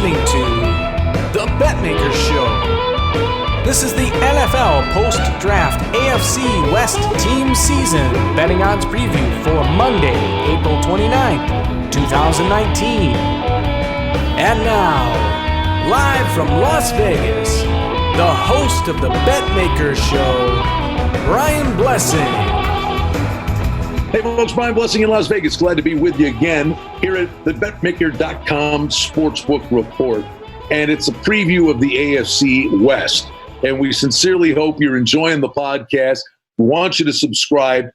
listening to The Betmaker Show. This is the NFL post-draft AFC West team season betting odds preview for Monday, April 29th, 2019. And now, live from Las Vegas, the host of The Betmaker Show, Brian Blessing. Hey folks, Brian Blessing in Las Vegas. Glad to be with you again here at the Betmaker.com Sportsbook Report. And it's a preview of the AFC West. And we sincerely hope you're enjoying the podcast. We want you to subscribe.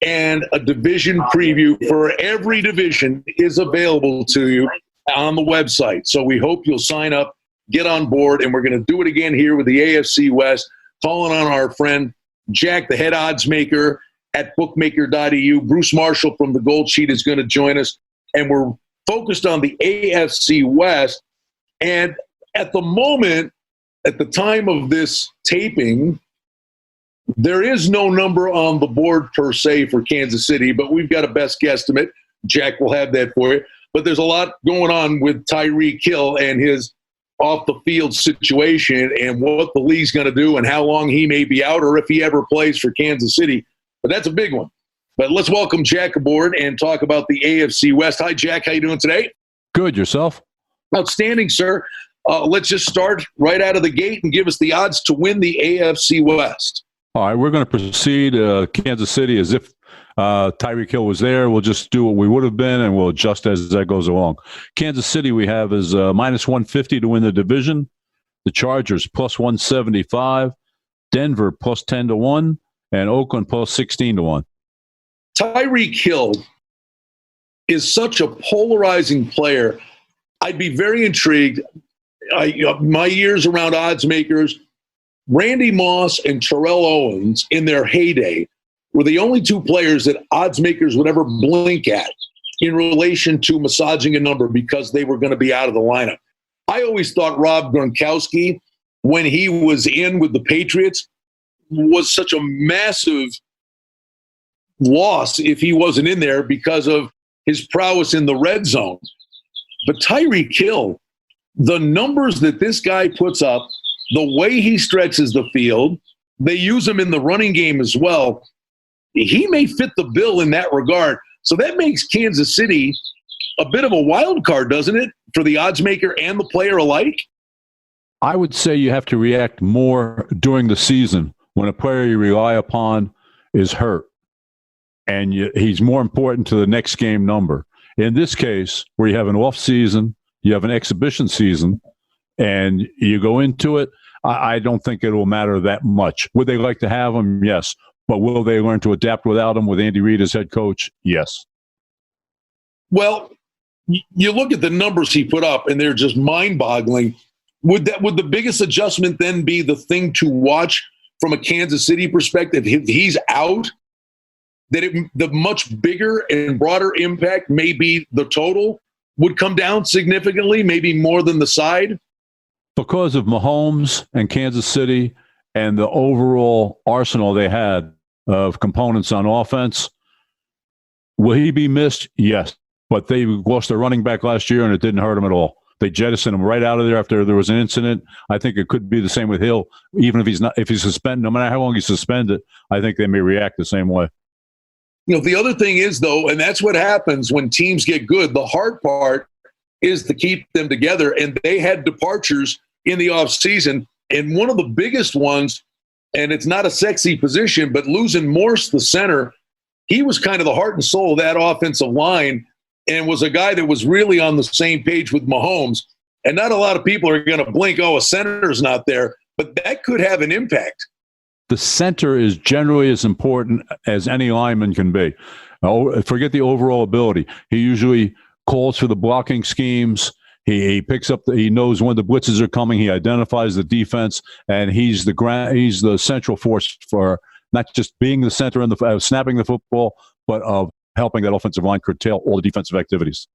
And a division preview for every division is available to you on the website. So we hope you'll sign up, get on board, and we're going to do it again here with the AFC West, calling on our friend Jack, the head odds maker at bookmaker.eu. Bruce Marshall from the Gold Sheet is going to join us, and we're focused on the AFC West. And at the moment, at the time of this taping, there is no number on the board per se for Kansas City, but we've got a best guesstimate. Jack will have that for you. But there's a lot going on with Tyreek Hill and his off-the-field situation and what the league's going to do and how long he may be out or if he ever plays for Kansas City. But that's a big one. But let's welcome Jack aboard and talk about the AFC West. Hi, Jack. How you doing today? Good. Yourself? Outstanding, sir. Let's just start right out of the gate and give us the odds to win the AFC West. All right. We're going to proceed Kansas City as if Tyreek Hill was there. We'll just do what we would have been, and we'll adjust as that goes along. Kansas City we have is minus 150 to win the division. The Chargers plus 175. Denver plus 10 to 1. And Oakland plus 16 to 1. Tyreek Hill is such a polarizing player. I'd be very intrigued. My years around odds makers, Randy Moss and Terrell Owens in their heyday were the only two players that odds makers would ever blink at in relation to massaging a number because they were going to be out of the lineup. I always thought Rob Gronkowski, when he was in with the Patriots, was such a massive loss if he wasn't in there because of his prowess in the red zone. But Tyreek Hill, the numbers that this guy puts up, the way he stretches the field, they use him in the running game as well. He may fit the bill in that regard. So that makes Kansas City a bit of a wild card, doesn't it, for the odds maker and the player alike? I would say you have to react more during the season when a player you rely upon is hurt, and he's more important to the next game number. In this case, where you have an off season, you have an exhibition season, and you go into it, I don't think it will matter that much. Would they like to have him? Yes. But will they learn to adapt without him with Andy Reid as head coach? Yes. Well, you look at the numbers he put up, and they're just mind-boggling. Would the biggest adjustment then be the thing to watch from a Kansas City perspective? If he's out, that the much bigger and broader impact, maybe the total would come down significantly, maybe more than the side? Because of Mahomes and Kansas City and the overall arsenal they had of components on offense, will he be missed? Yes. But they lost their running back last year, and it didn't hurt him at all. They jettisoned him right out of there after there was an incident. I think it could be the same with Hill. Even if he's suspended, no matter how long he's suspended, I think they may react the same way. You know, the other thing is, though, and that's what happens when teams get good, the hard part is to keep them together. And they had departures in the offseason. And one of the biggest ones, and it's not a sexy position, but losing Morse, the center, he was kind of the heart and soul of that offensive line and was a guy that was really on the same page with Mahomes. And not a lot of people are going to blink, oh, a center's not there, but that could have an impact. The center is generally as important as any lineman can be. Forget the overall ability. He usually calls for the blocking schemes. He picks up. He knows when the blitzes are coming. He identifies the defense, and he's the central force for not just being the center and snapping the football, but of helping that offensive line curtail all the defensive activities.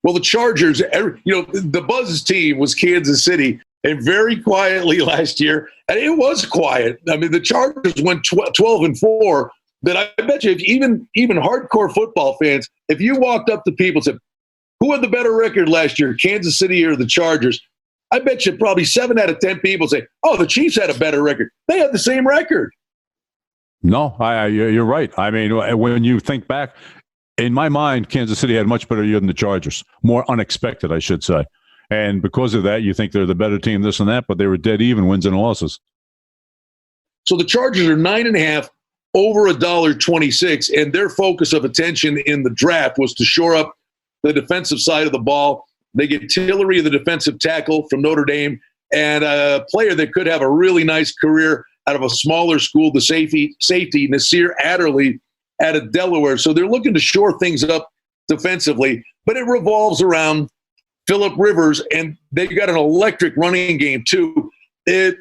Well, the Chargers, the Buzz team was Kansas City, and very quietly last year, and it was quiet. I mean, the Chargers went 12-4. That I bet you, if even hardcore football fans, if you walked up to people and said, who had the better record last year, Kansas City or the Chargers? I bet you probably 7 out of 10 people say, oh, the Chiefs had a better record. They had the same record. No, you're right. I mean, when you think back, in my mind, Kansas City had a much better year than the Chargers. More unexpected, I should say. And because of that, you think they're the better team, this and that, but they were dead even, wins and losses. So the Chargers are 9.5 over $1.26, and their focus of attention in the draft was to shore up the defensive side of the ball. They get Tillery, the defensive tackle from Notre Dame, and a player that could have a really nice career out of a smaller school, the safety Nasir Adderley out of Delaware. So they're looking to shore things up defensively, but it revolves around Phillip Rivers, and they've got an electric running game too. Is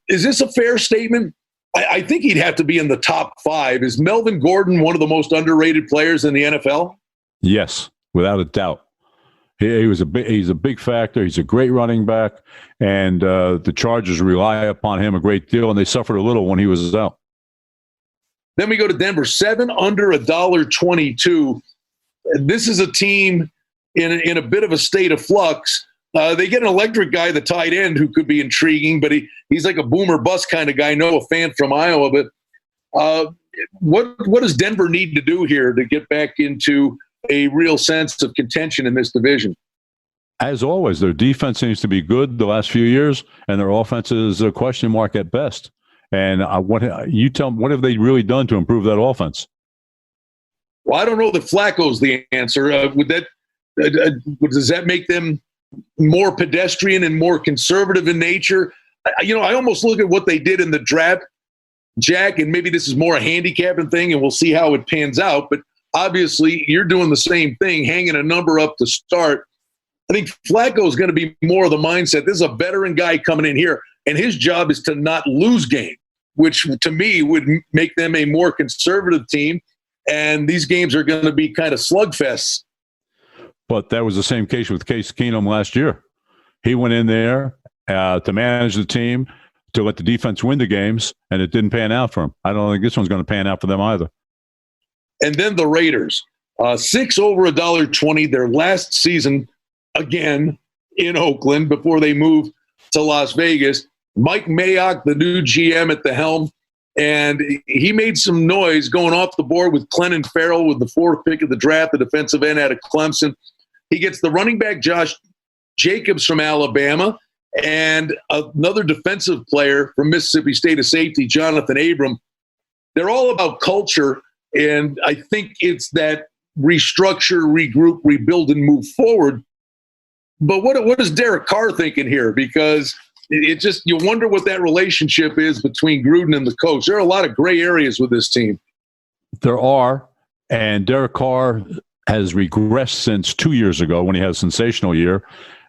this a fair statement? I think he'd have to be in the top 5. Is Melvin Gordon one of the most underrated players in the NFL? Yes, without a doubt. He's a big factor. He's a great running back, and the Chargers rely upon him a great deal, and they suffered a little when he was out. Then we go to Denver, 7 under $1.22. This is a team in a bit of a state of flux. They get an electric guy, the tight end, who could be intriguing, but he's like a boomer bust kind of guy. Noah Fant from Iowa. But what does Denver need to do here to get back into a real sense of contention in this division? As always, their defense seems to be good the last few years, and their offense is a question mark at best. And what have they really done to improve that offense? Well, I don't know that Flacco's the answer. Does that make them more pedestrian and more conservative in nature? I almost look at what they did in the draft, Jack, and maybe this is more a handicapping thing, and we'll see how it pans out. But obviously, you're doing the same thing, hanging a number up to start. I think Flacco is going to be more of the mindset. This is a veteran guy coming in here, and his job is to not lose games, which to me would make them a more conservative team. And these games are going to be kind of slugfests. But that was the same case with Case Keenum last year. He went in there to manage the team, to let the defense win the games, and it didn't pan out for him. I don't think this one's going to pan out for them either. And then the Raiders, 6 over $1.20, their last season, again, in Oakland before they moved to Las Vegas. Mike Mayock, the new GM at the helm, and he made some noise going off the board with Clennon Farrell with the 4th pick of the draft, the defensive end out of Clemson. He gets the running back Josh Jacobs from Alabama and another defensive player from Mississippi State, a safety, Jonathan Abram. They're all about culture, and I think it's that restructure, regroup, rebuild, and move forward. But what is Derek Carr thinking here? Because it just, you wonder what that relationship is between Gruden and the coach. There are a lot of gray areas with this team. There are, and Derek Carr has regressed since 2 years ago when he had a sensational year.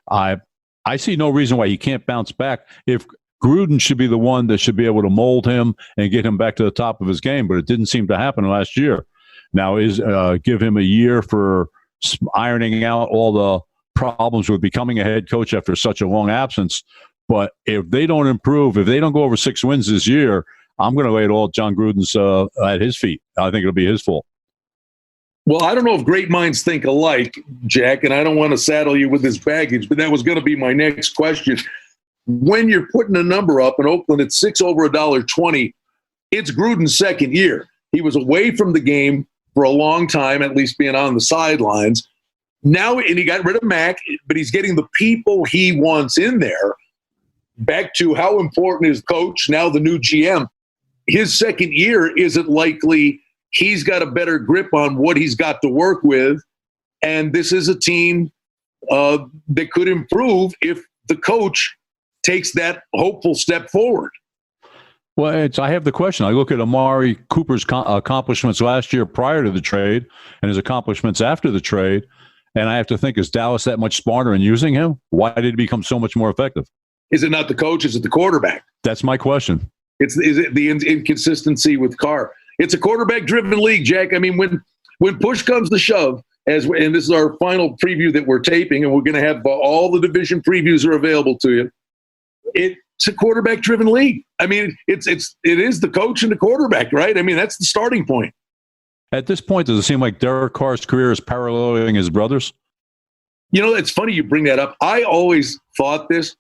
I see no reason why he can't bounce back. If Gruden should be the one that should be able to mold him and get him back to the top of his game, but it didn't seem to happen last year. Now, give him a year for ironing out all the problems with becoming a head coach after such a long absence. But if they don't improve, if they don't go over 6 wins this year, I'm going to lay it all at John Gruden's at his feet. I think it'll be his fault. Well, I don't know if great minds think alike, Jack, and I don't want to saddle you with this baggage, but that was going to be my next question. When you're putting a number up in Oakland at 6 over $1.20, it's Gruden's second year. He was away from the game for a long time, at least being on the sidelines. Now, and he got rid of Mack, but he's getting the people he wants in there. Back to how important is coach, now the new GM. His second year, is it likely he's got a better grip on what he's got to work with? And this is a team that could improve if the coach takes that hopeful step forward. Well, I have the question. I look at Amari Cooper's accomplishments last year prior to the trade and his accomplishments after the trade, and I have to think, is Dallas that much smarter in using him? Why did he become so much more effective? Is it not the coach? Is it the quarterback? That's my question. Is it the inconsistency with Carr? It's a quarterback-driven league, Jack. I mean, when push comes to shove, and this is our final preview that we're taping, and we're going to have all the division previews are available to you. It's a quarterback-driven league. I mean, it is the coach and the quarterback, right? I mean, that's the starting point. At this point, does it seem like Derek Carr's career is paralleling his brother's? It's funny you bring that up. I always thought this.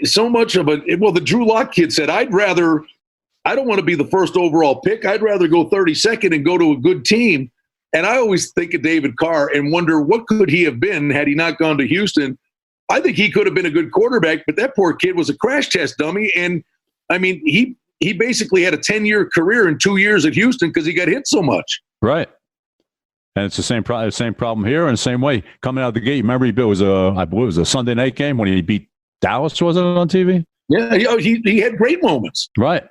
So much of the Drew Lock kid said, I don't want to be the first overall pick. I'd rather go 32nd and go to a good team. And I always think of David Carr and wonder what could he have been had he not gone to Houston. I think he could have been a good quarterback, but that poor kid was a crash test dummy. And, I mean, he basically had a 10-year career in 2 years at Houston because he got hit so much. Right. And it's the same problem here in the same way. Coming out of the gate, remember I believe it was a Sunday night game when he beat Dallas, was it, on TV? Yeah, he had great moments. Right.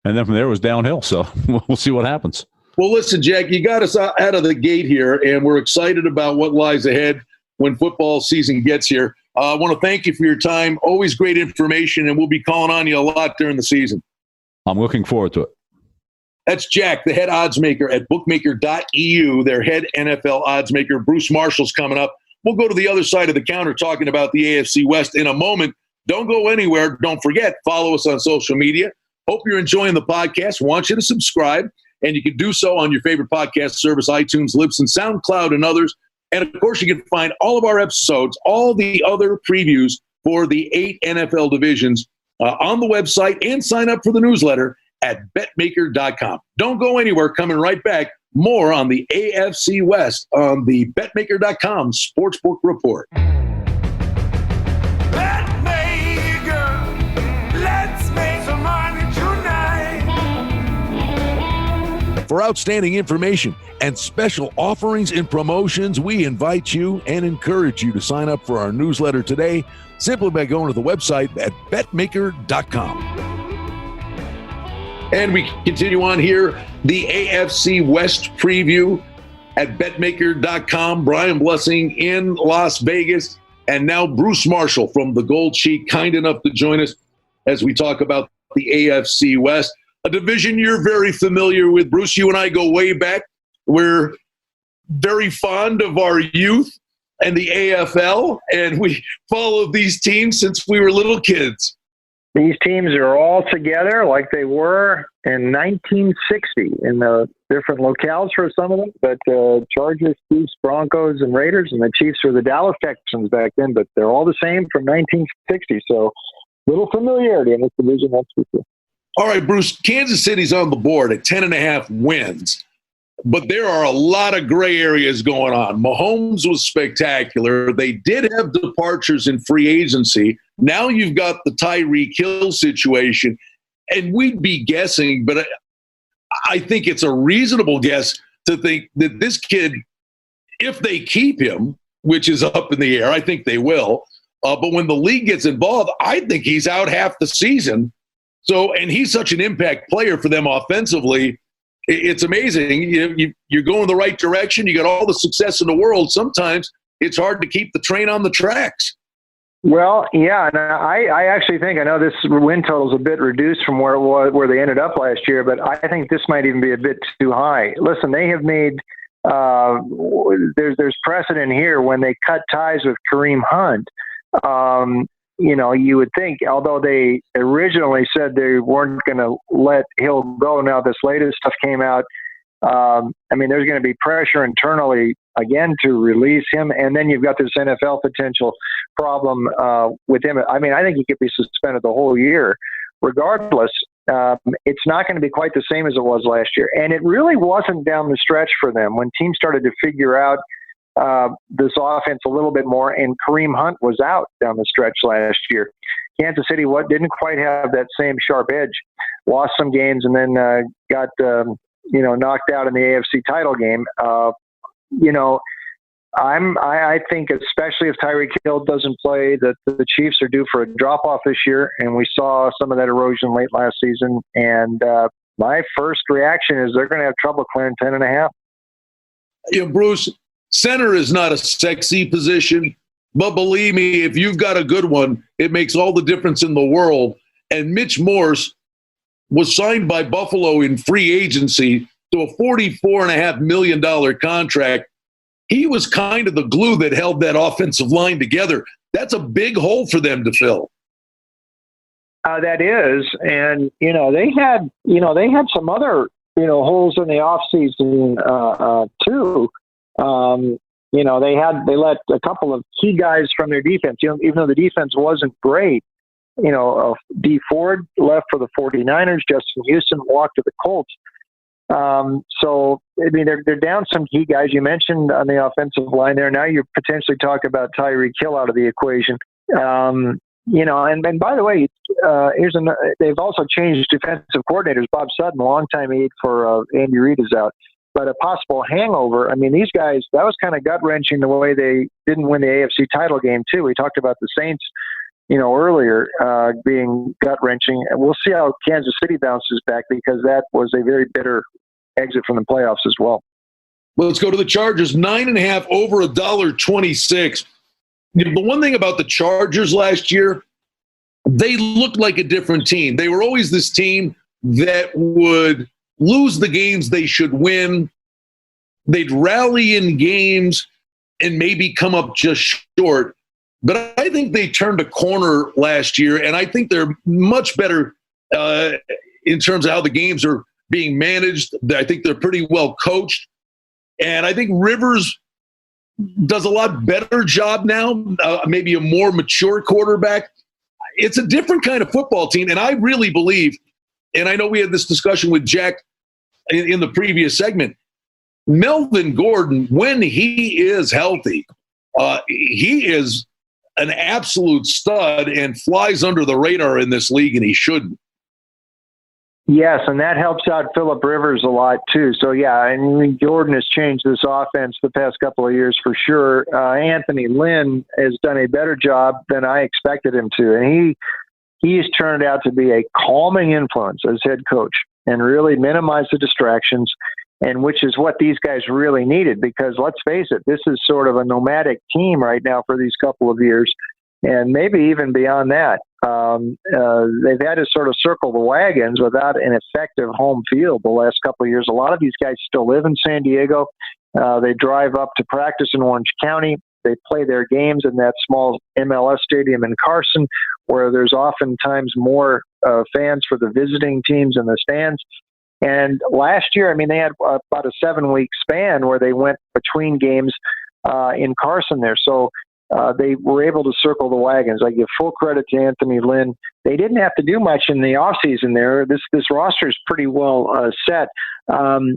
And then from there it was downhill. So we'll see what happens. Well, listen, Jack, you got us out of the gate here, and we're excited about what lies ahead when football season gets here. I want to thank you for your time. Always great information, and we'll be calling on you a lot during the season. I'm looking forward to it. That's Jack, the head odds maker at bookmaker.eu, their head NFL odds maker. Bruce Marshall's coming up. We'll go to the other side of the counter talking about the AFC West in a moment. Don't go anywhere. Don't forget, follow us on social media. Hope you're enjoying the podcast. Want you to subscribe, and you can do so on your favorite podcast service, iTunes, Libsyn, SoundCloud, and others. And, of course, you can find all of our episodes, all the other previews for the 8 NFL divisions on the website, and sign up for the newsletter at betmaker.com. Don't go anywhere. Coming right back. More on the AFC West on the Betmaker.com Sportsbook Report. Betmaker, let's make some money tonight. For outstanding information and special offerings and promotions, we invite you and encourage you to sign up for our newsletter today simply by going to the website at betmaker.com. And we continue on here, the AFC West preview at betmaker.com. Brian Blessing in Las Vegas. And now Bruce Marshall from the Gold Sheet, kind enough to join us as we talk about the AFC West, a division you're very familiar with. Bruce, you and I go way back. We're very fond of our youth and the AFL, and we followed these teams since we were little kids. These teams are all together like they were in 1960 in the different locales for some of them. But Chargers, Chiefs, Broncos, and Raiders, and the Chiefs were the Dallas Texans back then. But they're all the same from 1960. So little familiarity in this division, that's for sure. All right, Bruce, Kansas City's on the board at 10.5 wins. But there are a lot of gray areas going on. Mahomes was spectacular. They did have departures in free agency. Now you've got the Tyreek Hill situation. And we'd be guessing, but I think it's a reasonable guess to think that this kid, if they keep him, which is up in the air, I think they will. But when the league gets involved, I think he's out half the season. So, and he's such an impact player for them offensively. It's amazing. You're going the right direction. You got all the success in the world. Sometimes it's hard to keep the train on the tracks. Well, yeah, and I actually think, I know this win total is a bit reduced from where it was, where they ended up last year, but I think this might even be a bit too high. Listen, they have made there's precedent here when they cut ties with Kareem Hunt. You would think, although they originally said they weren't going to let Hill go, now this latest stuff came out. There's going to be pressure internally again to release him, and then you've got this NFL potential problem with him. I think he could be suspended the whole year. Regardless, it's not going to be quite the same as it was last year, and it really wasn't down the stretch for them when teams started to figure out this offense a little bit more, and Kareem Hunt was out down the stretch last year. Kansas City didn't quite have that same sharp edge, lost some games, and then got knocked out in the AFC title game. I think, especially if Tyreek Hill doesn't play, that the Chiefs are due for a drop-off this year, and we saw some of that erosion late last season. And my first reaction is they're going to have trouble clearing 10.5. Bruce, center is not a sexy position, but believe me, if you've got a good one, it makes all the difference in the world. And Mitch Morse was signed by Buffalo in free agency to a $44.5 million contract. He was kind of the glue that held that offensive line together. That's a big hole for them to fill. That is, and they had some other holes in the offseason too. They let a couple of key guys from their defense, even though the defense wasn't great. D Ford left for the 49ers. Justin Houston walked to the Colts. So, I mean, they're down some key guys. You mentioned on the offensive line there. Now you're potentially talking about Tyreek Hill out of the equation. And by the way, they've also changed defensive coordinators. Bob Sutton, longtime aide for Andy Reid, is out. But a possible hangover. I mean, these guys, that was kind of gut-wrenching the way they didn't win the AFC title game, too. We talked about the Saints, earlier being gut-wrenching. We'll see how Kansas City bounces back, because that was a very bitter exit from the playoffs as well. Well, let's go to the Chargers. 9.5 over $1.26. The one thing about the Chargers last year, they looked like a different team. They were always this team that would lose the games they should win. They'd rally in games and maybe come up just short. But I think they turned a corner last year, and I think they're much better in terms of how the games are being managed. I think they're pretty well coached. And I think Rivers does a lot better job now, maybe a more mature quarterback. It's a different kind of football team, and I really believe, and I know we had this discussion with Jack in the previous segment, Melvin Gordon, when he is healthy, he is an absolute stud and flies under the radar in this league, and he shouldn't. Yes, and that helps out Phillip Rivers a lot too. So yeah, I mean, Jordan has changed this offense the past couple of years for sure. Anthony Lynn has done a better job than I expected him to, and he's turned out to be a calming influence as head coach and really minimize the distractions, and which is what these guys really needed, because let's face it, this is sort of a nomadic team right now for these couple of years, and maybe even beyond that. They've had to sort of circle the wagons without an effective home field the last couple of years. A lot of these guys still live in San Diego. They drive up to practice in Orange County. They play their games in that small MLS stadium in Carson, where there's oftentimes more fans for the visiting teams in the stands. And last year, I mean, they had about a 7-week span where they went between games in Carson there. So they were able to circle the wagons. I give full credit to Anthony Lynn. They didn't have to do much in the offseason there. This roster is pretty well set. I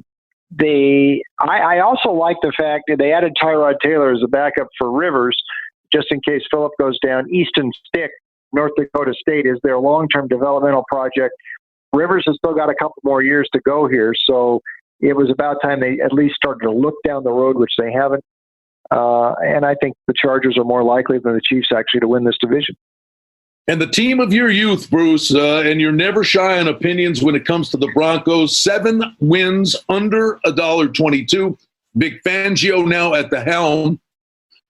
also like the fact that they added Tyrod Taylor as a backup for Rivers, just in case Phillip goes down. Easton Stick, North Dakota State, is their long-term developmental project. Rivers has still got a couple more years to go here, so it was about time they at least started to look down the road, which they haven't. And I think the Chargers are more likely than the Chiefs actually to win this division. And the team of your youth, Bruce, and you're never shy on opinions when it comes to the Broncos. 7 wins under $1.22. Big Fangio now at the helm.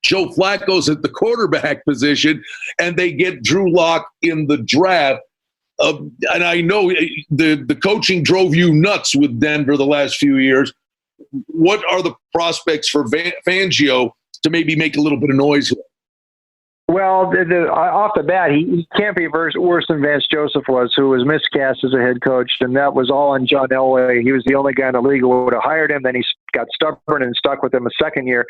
Joe Flacco's at the quarterback position, and they get Drew Lock in the draft. And I know the coaching drove you nuts with Denver the last few years. What are the prospects for Fangio to maybe make a little bit of noise here? Well, off the bat, he can't be worse than Vance Joseph was, who was miscast as a head coach, and that was all on John Elway. He was the only guy in the league who would have hired him. Then he got stubborn and stuck with him a second year.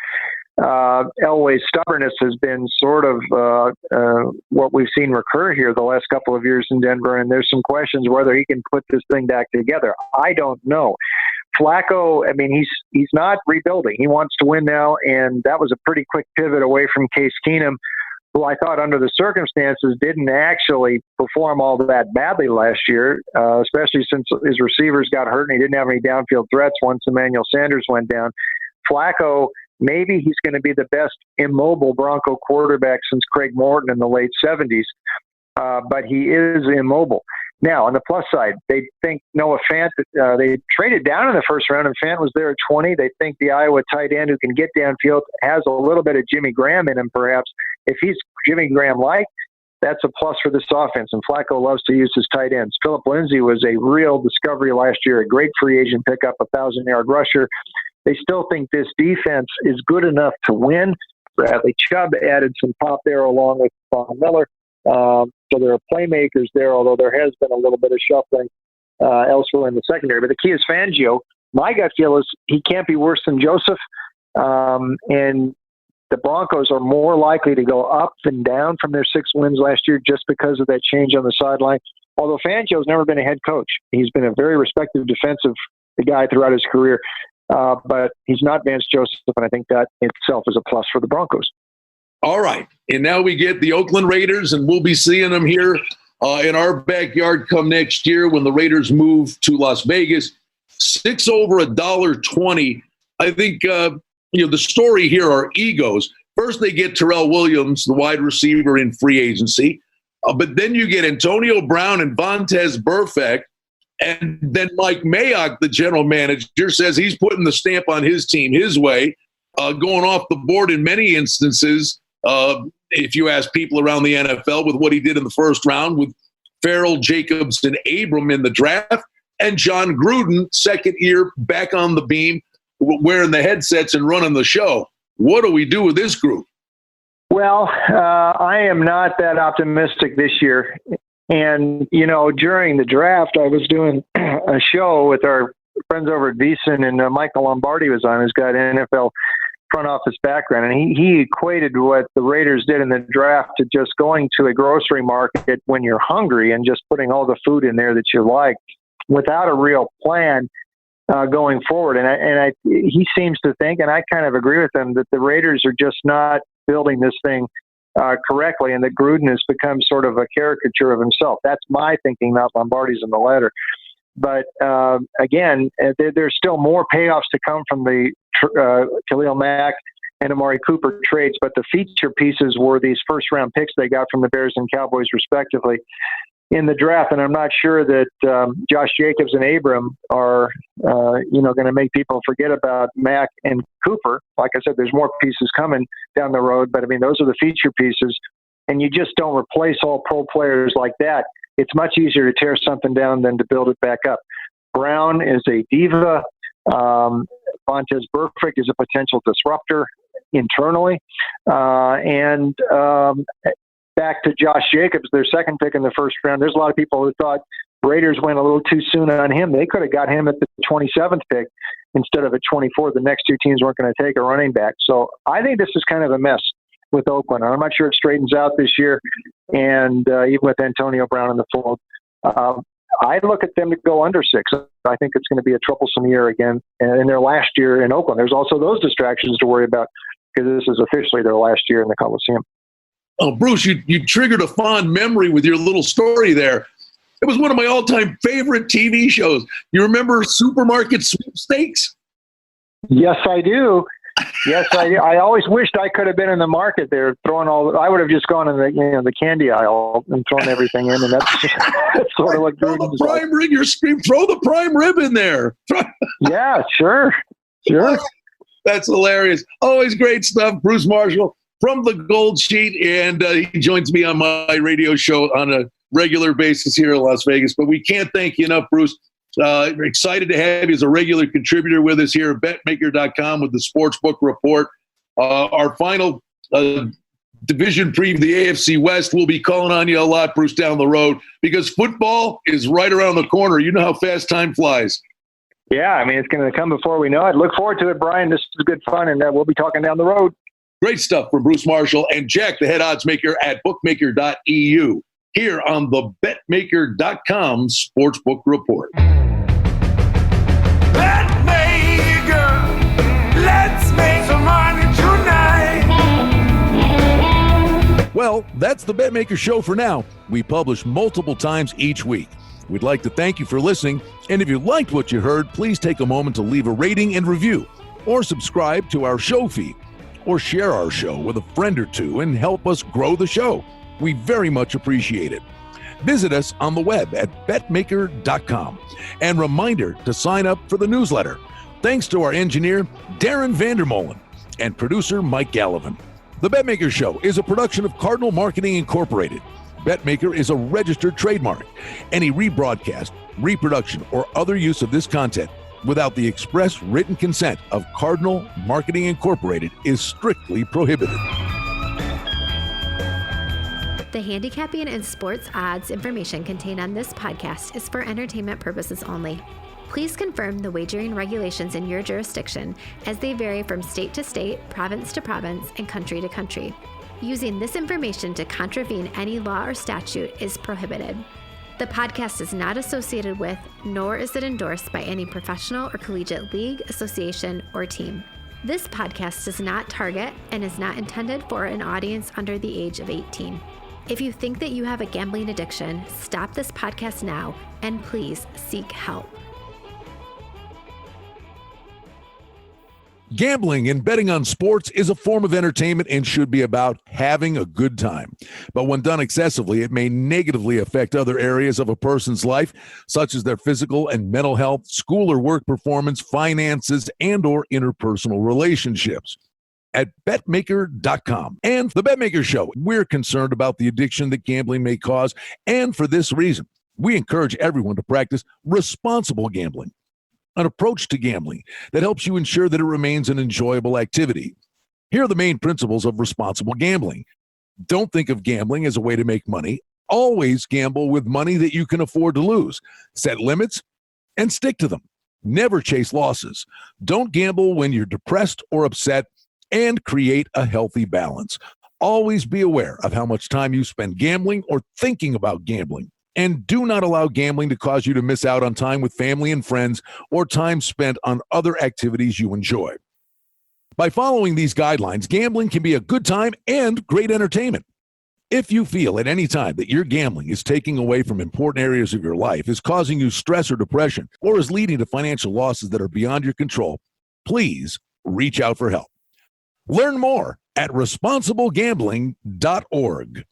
Elway's stubbornness has been sort of what we've seen recur here the last couple of years in Denver, and there's some questions whether he can put this thing back together. I don't know. Flacco, I mean, he's not rebuilding. He wants to win now, and that was a pretty quick pivot away from Case Keenum, who I thought under the circumstances didn't actually perform all that badly last year, especially since his receivers got hurt and he didn't have any downfield threats once Emmanuel Sanders went down. Flacco, maybe he's going to be the best immobile Bronco quarterback since Craig Morton in the late 70s, but he is immobile. Now, on the plus side, they think Noah Fant, they traded down in the first round, and Fant was there at 20. They think the Iowa tight end who can get downfield has a little bit of Jimmy Graham in him, perhaps. If he's Jimmy Graham-like, that's a plus for this offense, and Flacco loves to use his tight ends. Philip Lindsay was a real discovery last year, a great free agent pickup, 1,000-yard rusher. They still think this defense is good enough to win. Bradley Chubb added some pop there along with Von Miller. So there are playmakers there, although there has been a little bit of shuffling elsewhere in the secondary. But the key is Fangio. My gut feel is he can't be worse than Joseph. And the Broncos are more likely to go up than down from their 6 wins last year just because of that change on the sideline. Although Fangio's never been a head coach. He's been a very respected defensive guy throughout his career. But he's not Vance Joseph, and I think that itself is a plus for the Broncos. All right. And now we get the Oakland Raiders, and we'll be seeing them here in our backyard come next year when the Raiders move to Las Vegas. 6 over $1.20. I think, the story here are egos. First, they get Terrell Williams, the wide receiver in free agency. But then you get Antonio Brown and Vontaze Burfict. And then Mike Mayock, the general manager, says he's putting the stamp on his team his way, going off the board in many instances. If you ask people around the NFL with what he did in the first round with Farrell, Jacobs, and Abram in the draft, and John Gruden, second year back on the beam, wearing the headsets and running the show. What do we do with this group? Well, I am not that optimistic this year. And, during the draft, I was doing a show with our friends over at VSiN, and Michael Lombardi was on. He's got an NFL front office background. And he equated what the Raiders did in the draft to just going to a grocery market when you're hungry and just putting all the food in there that you like without a real plan going forward. And he seems to think, and I kind of agree with him, that the Raiders are just not building this thing correctly, and that Gruden has become sort of a caricature of himself. That's my thinking, not Lombardi's in the letter. But again, there's still more payoffs to come from the Khalil Mack and Amari Cooper trades, but the feature pieces were these first-round picks they got from the Bears and Cowboys, respectively, in the draft. And I'm not sure that Josh Jacobs and Abram are, going to make people forget about Mack and Cooper. Like I said, there's more pieces coming down the road, but I mean, those are the feature pieces, and you just don't replace all pro players like that. It's much easier to tear something down than to build it back up. Brown is a diva. Vontaze Burfict is a potential disruptor internally. And back to Josh Jacobs, their second pick in the first round. There's a lot of people who thought Raiders went a little too soon on him. They could have got him at the 27th pick instead of at 24. The next 2 teams weren't going to take a running back. So I think this is kind of a mess with Oakland. I'm not sure it straightens out this year. And even with Antonio Brown in the fold, I'd look at them to go under 6. I think it's going to be a troublesome year again in their last year in Oakland. There's also those distractions to worry about because this is officially their last year in the Coliseum. Oh, Bruce, you triggered a fond memory with your little story there. It was one of my all-time favorite TV shows. You remember Supermarket Sweepstakes? Yes, I do. Yes, I do. I always wished I could have been in the market there, throwing I would have just gone in the candy aisle and thrown everything in, and that's sort of what throw the prime rib. You're screaming, throw the prime rib in there. Yeah, sure. That's hilarious. Always great stuff, Bruce Marshall from the Gold Sheet, and he joins me on my radio show on a regular basis here in Las Vegas. But we can't thank you enough, Bruce. Excited to have you as a regular contributor with us here at Betmaker.com with the Sportsbook Report. Our final division preview, the AFC West, we'll be calling on you a lot, Bruce, down the road because football is right around the corner. You know how fast time flies. Yeah, I mean, it's going to come before we know it. Look forward to it, Brian. This is good fun, and we'll be talking down the road. Great stuff from Bruce Marshall and Jack, the head odds maker at bookmaker.eu, here on the Betmaker.com Sportsbook Report. Betmaker, let's make some money tonight. Well, that's the Betmaker Show for now. We publish multiple times each week. We'd like to thank you for listening, and if you liked what you heard, please take a moment to leave a rating and review, or subscribe to our show feed, or share our show with a friend or two and help us grow the show. We very much appreciate it. Visit us on the web at betmaker.com. And reminder to sign up for the newsletter. Thanks to our engineer, Darren Vandermolen, and producer, Mike Gallivan. The Betmaker Show is a production of Cardinal Marketing Incorporated. Betmaker is a registered trademark. Any rebroadcast, reproduction, or other use of this content without the express written consent of Cardinal Marketing Incorporated is strictly prohibited. The handicapping and sports odds information contained on this podcast is for entertainment purposes only. Please confirm the wagering regulations in your jurisdiction, as they vary from state to state, province to province, and country to country. Using this information to contravene any law or statute is prohibited. The podcast is not associated with, nor is it endorsed by any professional or collegiate league, association, or team. This podcast does not target and is not intended for an audience under the age of 18. If you think that you have a gambling addiction, stop this podcast now and please seek help. Gambling and betting on sports is a form of entertainment and should be about having a good time. But when done excessively, it may negatively affect other areas of a person's life, such as their physical and mental health, school or work performance, finances, and/or interpersonal relationships. At Betmaker.com and The Betmaker Show, we're concerned about the addiction that gambling may cause, and for this reason, we encourage everyone to practice responsible gambling. An approach to gambling that helps you ensure that it remains an enjoyable activity. Here are the main principles of responsible gambling. Don't think of gambling as a way to make money. Always gamble with money that you can afford to lose. Set limits and stick to them. Never chase losses. Don't gamble when you're depressed or upset, and create a healthy balance. Always be aware of how much time you spend gambling or thinking about gambling. And do not allow gambling to cause you to miss out on time with family and friends or time spent on other activities you enjoy. By following these guidelines, gambling can be a good time and great entertainment. If you feel at any time that your gambling is taking away from important areas of your life, is causing you stress or depression, or is leading to financial losses that are beyond your control, please reach out for help. Learn more at responsiblegambling.org.